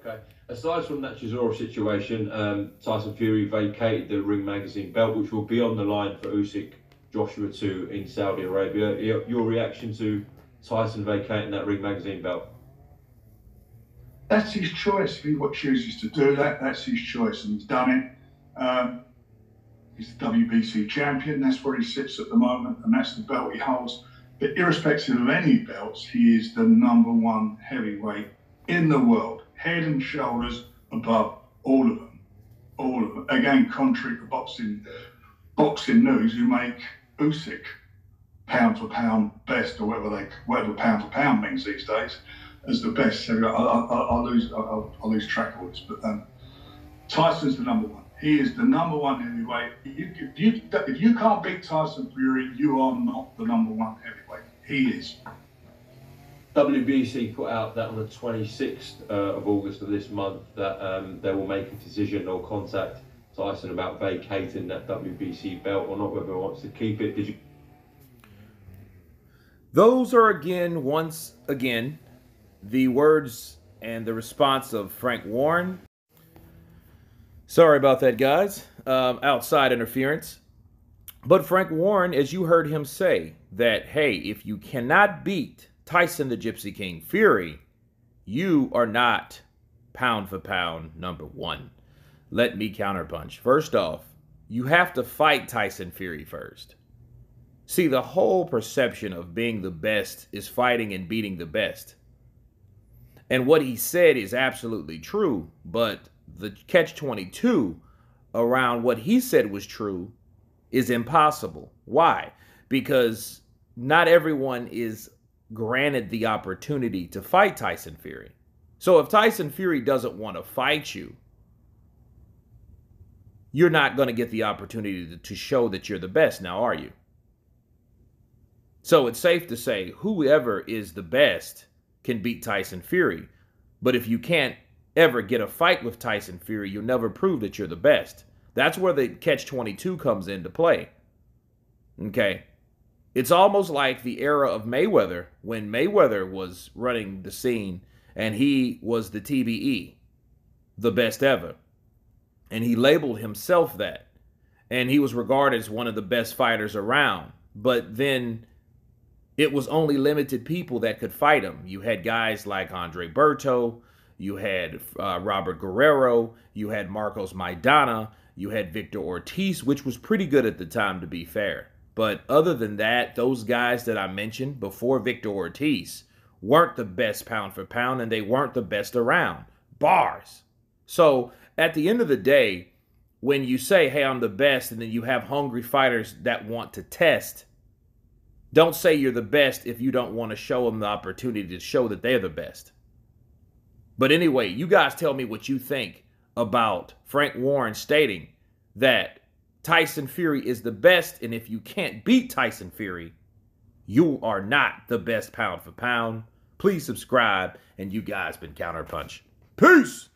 Okay. Aside from that Chisora situation, Tyson Fury vacated the Ring Magazine belt, which will be on the line for Usyk Joshua 2 in Saudi Arabia. Your reaction to Tyson vacating that Ring Magazine belt? That's his choice. If he chooses to do that, that's his choice, and he's done it. He's the WBC champion. That's where he sits at the moment, and that's the belt he holds. But irrespective of any belts, he is the #1 heavyweight in the world, head and shoulders above all of them. All of them. Again, contrary to boxing news, who make Usyk pound for pound best, or whatever pound for pound means these days, as the best. So I lose track of this, but Tyson's the #1. He is the #1 heavyweight. If you can't beat Tyson Fury, you are not the #1 heavyweight. He is. WBC put out that on the 26th of August of this month that they will make a decision or contact Tyson about vacating that WBC belt or not, whether he wants to keep it. Did you? Those are once again, the words and the response of Frank Warren. Sorry about that, guys. Outside interference. But Frank Warren, as you heard him say, that, hey, if you cannot beat Tyson the Gypsy King Fury, you are not pound for pound #1. Let me counterpunch. First off, you have to fight Tyson Fury first. See, the whole perception of being the best is fighting and beating the best. And what he said is absolutely true, but the catch-22 around what he said was true is impossible. Why? Because not everyone is granted the opportunity to fight Tyson Fury. So if Tyson Fury doesn't want to fight you, you're not going to get the opportunity to show that you're the best now, are you? So it's safe to say whoever is the best can beat Tyson Fury. But if you can't ever get a fight with Tyson Fury, you'll never prove that you're the best. That's where the catch-22 comes into play. Okay? It's almost like the era of Mayweather, when Mayweather was running the scene and he was the TBE, the best ever. And he labeled himself that. And he was regarded as one of the best fighters around. But then it was only limited people that could fight him. You had guys like Andre Berto, you had Robert Guerrero, you had Marcos Maidana, you had Victor Ortiz, which was pretty good at the time, to be fair. But other than that, those guys that I mentioned before Victor Ortiz weren't the best pound for pound, and they weren't the best around. Bars. So at the end of the day, when you say, hey, I'm the best, and then you have hungry fighters that want to test, don't say you're the best if you don't want to show them the opportunity to show that they're the best. But anyway, you guys tell me what you think about Frank Warren stating that Tyson Fury is the best, and if you can't beat Tyson Fury, you are not the best pound for pound. Please subscribe, and you guys been Counterpunch. Peace!